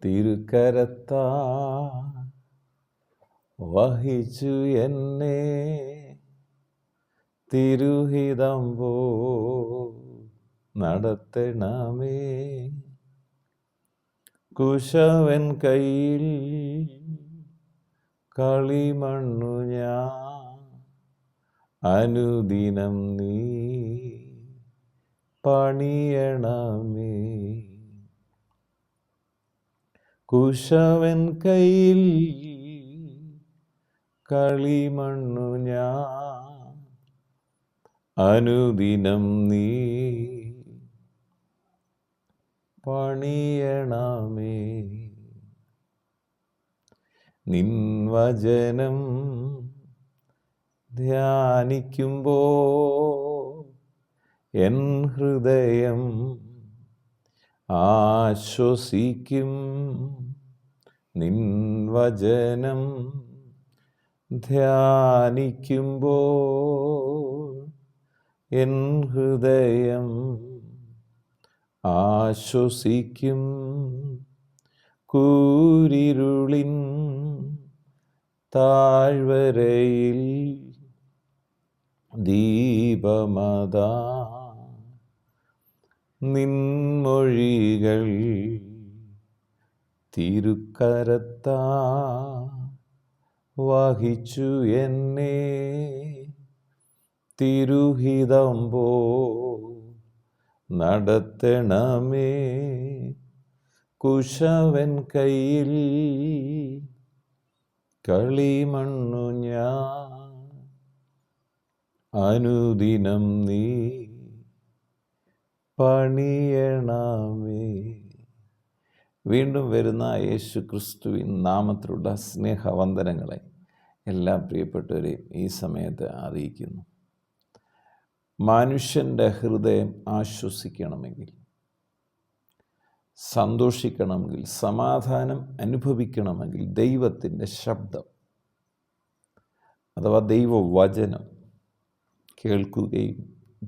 തിരുക്കരത്താ വഹിച്ചു എന്നെ തിരുഹിതം പോ നടത്തണമേ. കുശവൻ കയ്യിൽ കളിമണ്ണു ഞാൻ, അനുദിനം നീ പണിയണമേ. കുശവൻ കയ്യിൽ കളിമണ്ണു ഞാൻ, അനുദിനം നീ പണിയണമേ. നിൻ വചനം ധ്യാനിക്കുമ്പോ എൻ ഹൃദയം ആശ്വസിക്കും. നിൻ വചനം ധ്യാനിക്കുമ്പോ എൻ ഹൃദയം ആശ്വസിക്കും. കൂരിരുളിൻ താഴ്വരയിൽ ദീപമതാ, നിൻമൊഴികൾ തിരുക്കരത്താ വഹിച്ചു എന്നെ തിരുഹിതം പോ നടത്തണമേ. കുശവൻ കയ്യിൽ കളിമണ്ണു ഞാൻ, അനുദിനം നീ പണിയണമേ. വീണ്ടും വരുന്ന യേശു ക്രിസ്തുവിൻ നാമത്തിലുള്ള സ്നേഹവന്ദനങ്ങളെ എല്ലാ പ്രിയപ്പെട്ടവരെയും ഈ സമയത്ത് അറിയിക്കുന്നു. മനുഷ്യൻ്റെ ഹൃദയം ആശ്വസിക്കണമെങ്കിൽ, സന്തോഷിക്കണമെങ്കിൽ, സമാധാനം അനുഭവിക്കണമെങ്കിൽ ദൈവത്തിൻ്റെ ശബ്ദം അഥവാ ദൈവവചനം കേൾക്കുകയും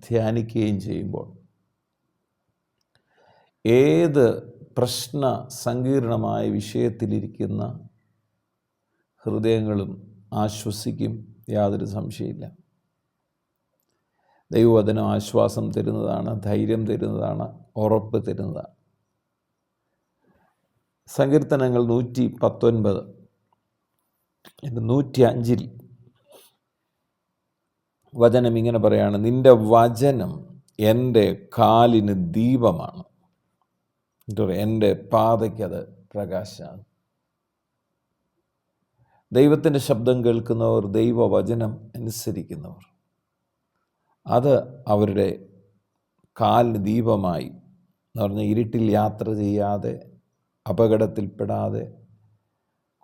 ധ്യാനിക്കുകയും ചെയ്യുമ്പോൾ ഏത് പ്രശ്ന സങ്കീർണമായ വിഷയത്തിലിരിക്കുന്ന ഹൃദയങ്ങളും ആശ്വസിക്കും, യാതൊരു സംശയമില്ല. ദൈവവചനം ആശ്വാസം തരുന്നതാണ്, ധൈര്യം തരുന്നതാണ്, ഉറപ്പ് തരുന്നതാണ്. സങ്കീർത്തനങ്ങൾ 119 105 വചനം ഇങ്ങനെ പറയാണ്: നിൻ്റെ വചനം എൻ്റെ കാലിന് ദീപമാണ്, എൻ്റെ പാതയ്ക്കത് പ്രകാശമാണ്. ദൈവത്തിൻ്റെ ശബ്ദം കേൾക്കുന്നവർ, ദൈവവചനം അനുസരിക്കുന്നവർ, അത് അവരുടെ കാലിന് ദീപമായി എന്ന് പറഞ്ഞാൽ ഇരുട്ടിൽ യാത്ര ചെയ്യാതെ, അപകടത്തിൽപ്പെടാതെ,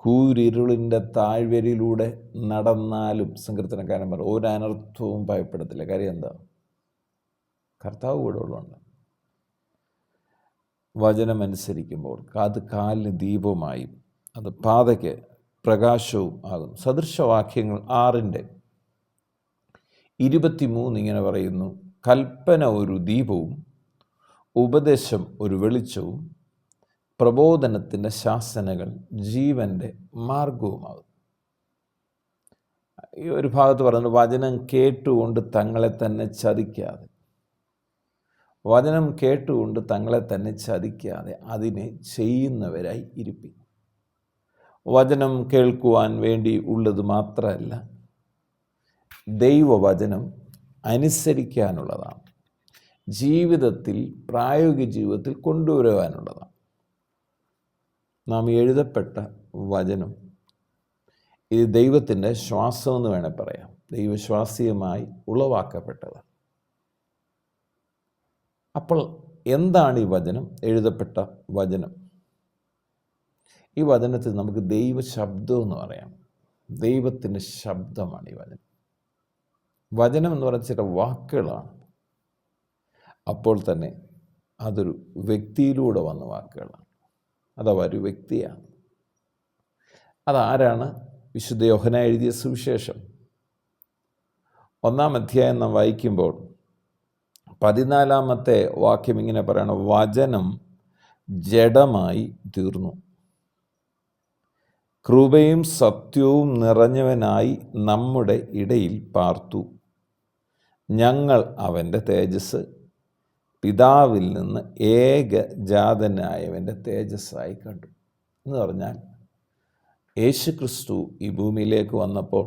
കൂരിരുളിൻ്റെ താഴ്വരയിലൂടെ നടന്നാലും സങ്കീർത്തനക്കാരൻ പറയും ഒരു അനർത്ഥവും ഭയപ്പെടത്തില്ല. കാര്യം എന്താ? കർത്താവ് കൂടെ ഉള്ളതുകൊണ്ട്. വചനം അനുസരിക്കുമ്പോൾ അത് കാലിന് ദീപമായും അത് പാതയ്ക്ക് പ്രകാശവും ആകുന്നു. സദൃശവാക്യങ്ങൾ 6:23 ഇങ്ങനെ പറയുന്നു: കൽപ്പന ഒരു ദീപവും ഉപദേശം ഒരു വെളിച്ചവും, പ്രബോധനത്തിൻ്റെ ശാസനകൾ ജീവൻ്റെ മാർഗവുമാകും. ഈ ഒരു ഭാഗത്ത് പറയുന്നത് വചനം കേട്ടുകൊണ്ട് തങ്ങളെ തന്നെ ചതിക്കാതെ, വചനം കേട്ടുകൊണ്ട് തങ്ങളെ തന്നെ ചതിക്കാതെ അതിനെ ചെയ്യുന്നവരായി ഇരിപ്പി. വചനം കേൾക്കുവാൻ വേണ്ടി ഉള്ളത് മാത്രമല്ല, ദൈവവചനം അനുസരിക്കാനുള്ളതാണ്, ജീവിതത്തിൽ പ്രായോഗിക ജീവിതത്തിൽ കൊണ്ടുവരുവാനുള്ളതാണ്. നാം എഴുതപ്പെട്ട വചനം ഇത് ദൈവത്തിൻ്റെ ശ്വാസമെന്ന് വേണേൽ പറയാം, ദൈവശ്വാസീയമായി ഉളവാക്കപ്പെട്ടതാണ്. അപ്പോൾ എന്താണ് ഈ വചനം? എഴുതപ്പെട്ട വചനം. ഈ വചനത്തിൽ നമുക്ക് ദൈവശബ്ദം എന്ന് പറയാം. ദൈവത്തിൻ്റെ ശബ്ദമാണ് ഈ വചനം. വചനം എന്ന് പറയുന്ന ചില വാക്കുകളാണ്. അപ്പോൾ തന്നെ അതൊരു വ്യക്തിയിലൂടെ വന്ന വാക്കുകളാണ്. അഥവാ ഒരു വ്യക്തിയാണ്. അതാരാണ്? വിശുദ്ധ യോഹന്നാൻ എഴുതിയ സുവിശേഷം 1-ാം അധ്യായം നാം വായിക്കുമ്പോൾ 14-ാമത്തെ വാക്യം ഇങ്ങനെ പറയണം: വചനം ജഡമായി തീർന്നു, കൃപയും സത്യവും നിറഞ്ഞവനായി നമ്മുടെ ഇടയിൽ പാർത്തു. ഞങ്ങൾ അവൻ്റെ തേജസ് പിതാവിൽ നിന്ന് ഏകജാതനായവൻ്റെ തേജസ്സായി കണ്ടു. എന്ന് പറഞ്ഞാൽ യേശുക്രിസ്തു ഈ ഭൂമിയിലേക്ക് വന്നപ്പോൾ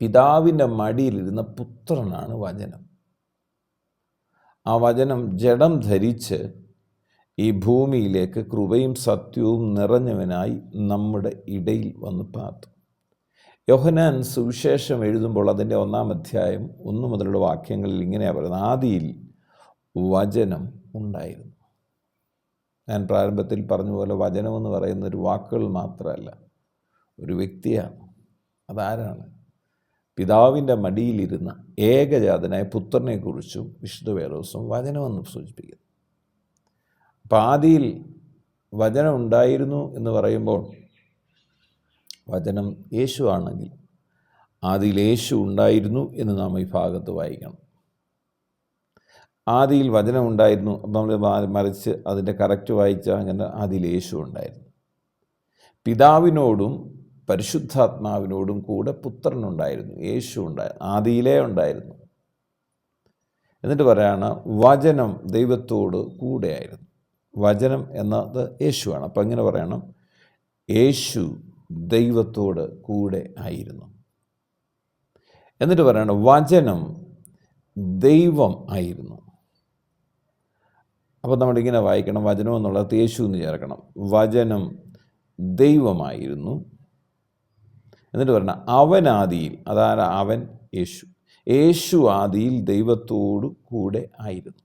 പിതാവിൻ്റെ മടിയിലിരുന്ന പുത്രനാണ് വചനം. ആ വചനം ജഡം ധരിച്ച് ഈ ഭൂമിയിലേക്ക് കൃപയും സത്യവും നിറഞ്ഞവനായി നമ്മുടെ ഇടയിൽ വന്ന് പാർത്തു. യോഹന്നാൻ സുവിശേഷം എഴുതുമ്പോൾ അതിൻ്റെ 1-ാം അധ്യായം 1 മുതലുള്ള വാക്യങ്ങളിൽ ഇങ്ങനെയാണ് പറയുന്നത്: ആദിയിൽ വചനം ഉണ്ടായിരുന്നു. ഞാൻ പ്രാരംഭത്തിൽ പറഞ്ഞ പോലെ വചനമെന്ന് പറയുന്ന ഒരു വാക്കുകൾ മാത്രമല്ല, ഒരു വ്യക്തിയാണ്. അതാരാണ്? പിതാവിൻ്റെ മടിയിലിരുന്ന ഏകജാതനായ പുത്രനെക്കുറിച്ചും വിശുദ്ധ വേദോസം വചനമെന്ന് സൂചിപ്പിക്കുന്നു. അപ്പം ആദിയിൽ വചനം ഉണ്ടായിരുന്നു എന്ന് പറയുമ്പോൾ വചനം യേശു ആണെങ്കിൽ ആദിയിൽ യേശു ഉണ്ടായിരുന്നു എന്ന് നാം ഈ ഭാഗത്ത് വായിക്കണം. ആദിയിൽ വചനം ഉണ്ടായിരുന്നു, നമ്മൾ മറിച്ച് അതിൻ്റെ കറക്റ്റ് വായിച്ചാൽ അങ്ങനെ ആദിയിൽ യേശു ഉണ്ടായിരുന്നു. പിതാവിനോടും പരിശുദ്ധാത്മാവിനോടും കൂടെ പുത്രനുണ്ടായിരുന്നു, യേശു ഉണ്ടായിരുന്നു, ആദിയിലേ ഉണ്ടായിരുന്നു. എന്നിട്ട് പറയാണ് വചനം ദൈവത്തോട് കൂടെയായിരുന്നു. വചനം എന്നത് യേശുവാണ്. അപ്പം ഇങ്ങനെ പറയണം, യേശു ദൈവത്തോട് കൂടെ ആയിരുന്നു. എന്നിട്ട് പറയണം വചനം ദൈവം ആയിരുന്നു. അപ്പോൾ നമ്മളിങ്ങനെ വായിക്കണം, വചനം എന്നുള്ളത് യേശു എന്ന് ചേർക്കണം. വചനം ദൈവമായിരുന്നു. എന്നിട്ട് പറയണം അവനാദിയിൽ, അതാണ് അവൻ യേശു, യേശു ആദിയിൽ ദൈവത്തോടു കൂടെ ആയിരുന്നു.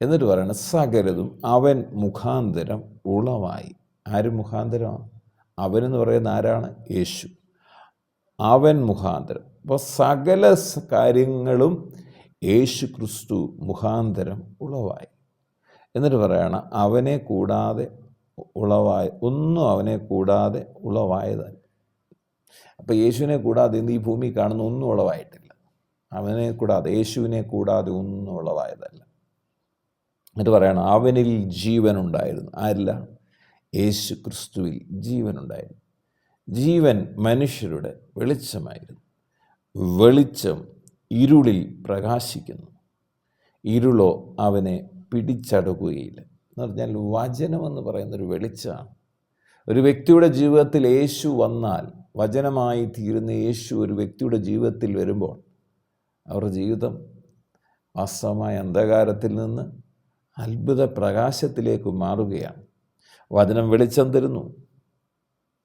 എന്നിട്ട് പറയണം സകലതും അവൻ മുഖാന്തരം ഉളവായി. ആര് മുഖാന്തരമാണ്? അവനെന്ന് പറയുന്ന ആരാണ്? യേശു. അവൻ മുഖാന്തരം. അപ്പോൾ സകല കാര്യങ്ങളും യേശു ക്രിസ്തു മുഖാന്തരം ഉളവായി. എന്നിട്ട് പറയണം അവനെ കൂടാതെ ഒന്നും അവനെ കൂടാതെ ഉളവായതല്ല. അപ്പോൾ യേശുവിനെ കൂടാതെ ഇന്ന് ഈ ഭൂമി കാണുന്ന ഒന്നും ഉളവായിട്ടില്ല. അവനെ കൂടാതെ, യേശുവിനെ കൂടാതെ ഒന്നും ഉളവായതല്ല. എന്നിട്ട് പറയണം അവനിൽ ജീവനുണ്ടായിരുന്നു. ആരില്ല? യേശു ക്രിസ്തുവിൽ ജീവനുണ്ടായിരുന്നു. ജീവൻ മനുഷ്യരുടെ വെളിച്ചമായിരുന്നു. വെളിച്ചം ഇരുളിൽ പ്രകാശിക്കുന്നു, ഇരുളോ അവനെ പിടിച്ചടക്കുകയില്ല. എന്ന് പറഞ്ഞാൽ വചനമെന്ന് പറയുന്നൊരു വെളിച്ചമാണ്. ഒരു വ്യക്തിയുടെ ജീവിതത്തിൽ യേശു വന്നാൽ, വചനമായി തീരുന്ന യേശു ഒരു വ്യക്തിയുടെ ജീവിതത്തിൽ വരുമ്പോൾ അവരുടെ ജീവിതം വാസ്തവമായ അന്ധകാരത്തിൽ നിന്ന് അത്ഭുത പ്രകാശത്തിലേക്ക് മാറുകയാണ്. വചനം വെളിച്ചം തരുന്നു,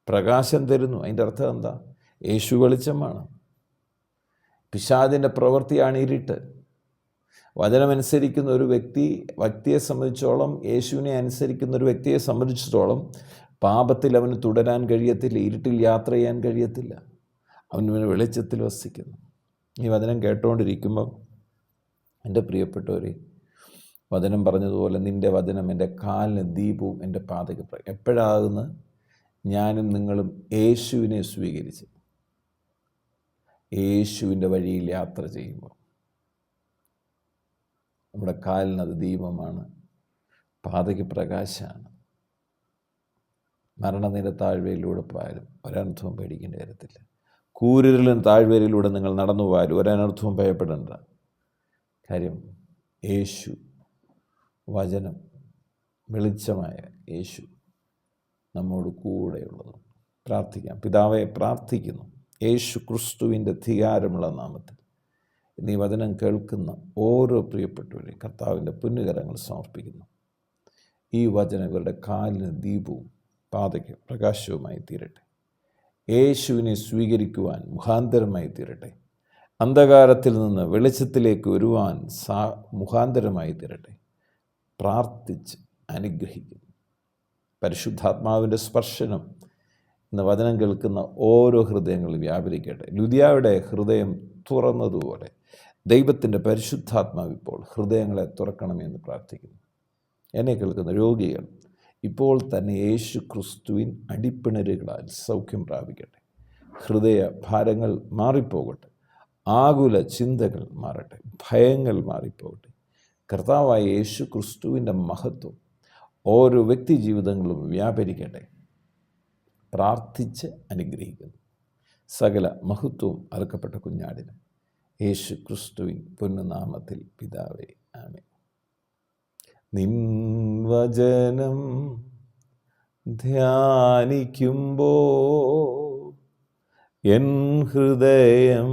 പ്രകാശം തരുന്നു. അതിൻ്റെ അർത്ഥം എന്താ? യേശു വെളിച്ചമാണ്. പിശാചിൻ്റെ പ്രവൃത്തിയാണ് ഇരുട്ട്. വചനമനുസരിക്കുന്ന ഒരു വ്യക്തിയെ സംബന്ധിച്ചോളം, യേശുവിനെ അനുസരിക്കുന്ന ഒരു വ്യക്തിയെ സംബന്ധിച്ചിടത്തോളം പാപത്തിൽ അവന് തുടരാൻ കഴിയത്തില്ല, ഇരുട്ടിൽ യാത്ര ചെയ്യാൻ കഴിയത്തില്ല. അവന് വെളിച്ചത്തിൽ വസിക്കുന്നു. ഈ വചനം കേട്ടുകൊണ്ടിരിക്കുമ്പോൾ എൻ്റെ പ്രിയപ്പെട്ടവരെ, വചനം പറഞ്ഞതുപോലെ നിൻ്റെ വചനം എൻ്റെ കാലിന് ദീപവും എൻ്റെ പാതയ്ക്ക്. എപ്പോഴാകുന്ന ഞാനും നിങ്ങളും യേശുവിനെ സ്വീകരിച്ച് യേശുവിൻ്റെ വഴിയിൽ യാത്ര ചെയ്യുമ്പോൾ നമ്മുടെ കാലിനത് ദീപമാണ്, പാതയ്ക്ക് പ്രകാശമാണ്. മരണനിര താഴ്വരയിലൂടെ പോയാലും ഒരനർത്ഥവും പേടിക്കേണ്ടി വരത്തില്ല. കൂരിരുളിൻ താഴ്വരയിലൂടെ നിങ്ങൾ നടന്നു പോയാലും ഒരനർത്ഥവും ഭയപ്പെടേണ്ട. കാര്യം യേശു, വചനം, വെളിച്ചമായ യേശു നമ്മോട് കൂടെയുള്ളത്. പ്രാർത്ഥിക്കാം. പിതാവെ, പ്രാർത്ഥിക്കുന്നു യേശു ക്രിസ്തുവിൻ്റെ അധികാരമുള്ള നാമത്തിൽ ഇന്ന് ഈ വചനം കേൾക്കുന്ന ഓരോ പ്രിയപ്പെട്ടവരെയും കർത്താവിൻ്റെ പുണ്യകരങ്ങൾ സമർപ്പിക്കുന്നു. ഈ വചനം ഇവരുടെ കാലിന് ദീപവും പാതയ്ക്ക് പ്രകാശവുമായി തീരട്ടെ. യേശുവിനെ സ്വീകരിക്കുവാൻ മുഖാന്തരമായി തീരട്ടെ. അന്ധകാരത്തിൽ നിന്ന് വെളിച്ചത്തിലേക്ക് വരുവാൻ മുഖാന്തരമായി തീരട്ടെ. പ്രാർത്ഥിച്ച് അനുഗ്രഹിക്കുന്നു. പരിശുദ്ധാത്മാവിൻ്റെ സ്പർശനം ഇന്ന് വചനം കേൾക്കുന്ന ഓരോ ഹൃദയങ്ങളും വ്യാപരിക്കട്ടെ. ലുദിയായുടെ ഹൃദയം തുറന്നതുപോലെ ദൈവത്തിൻ്റെ പരിശുദ്ധാത്മാവ് ഇപ്പോൾ ഹൃദയങ്ങളെ തുറക്കണമെന്ന് പ്രാർത്ഥിക്കുന്നു. എന്നെ കേൾക്കുന്ന രോഗികൾ ഇപ്പോൾ തന്നെ യേശു ക്രിസ്തുവിൻ അടിപ്പിണരുകളാൽ സൗഖ്യം പ്രാപിക്കട്ടെ. ഹൃദയ ഭാരങ്ങൾ മാറിപ്പോകട്ടെ. ആകുല ചിന്തകൾ മാറട്ടെ. ഭയങ്ങൾ മാറിപ്പോകട്ടെ. കർത്താവായ യേശു ക്രിസ്തുവിൻ്റെ മഹത്വം ഓരോ വ്യക്തി ജീവിതങ്ങളും വ്യാപരിക്കട്ടെ. പ്രാർത്ഥിച്ച് അനുഗ്രഹിക്കുന്നു. സകല മഹത്വവും അറുക്കപ്പെട്ട കുഞ്ഞാടിന് യേശു ക്രിസ്തുവിൻ പൊന്നുനാമത്തിൽ പിതാവേ, ആമേൻ. നിൻ വചനം ധ്യാനിക്കുമ്പോൾ എൻ ഹൃദയം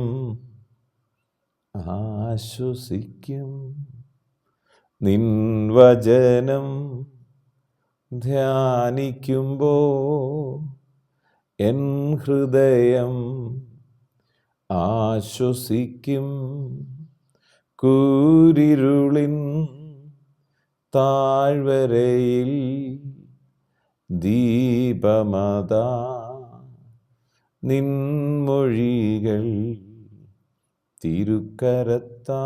ആശ്വസിക്കും. നിൻ വചനം ധ്യാനിക്കുമ്പോൾ എൻ ഹൃദയം ആശ്വസിക്കും. കൂരിരുളിൻ താഴ്വരയിൽ ദീപമതാ നിൻമൊഴികൾ തിരുക്കരത്താ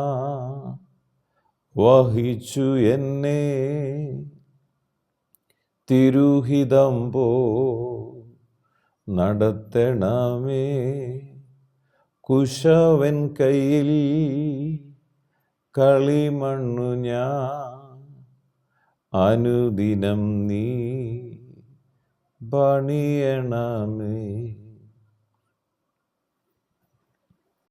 വഹിച്ചു എന്നെ. തിരുഹിതം പോ നടത്തണമേ. കുശവൻ കയ്യിൽ കളിമണ്ണു ഞാൻ, അനുദിനം നീ പണിയണമേ.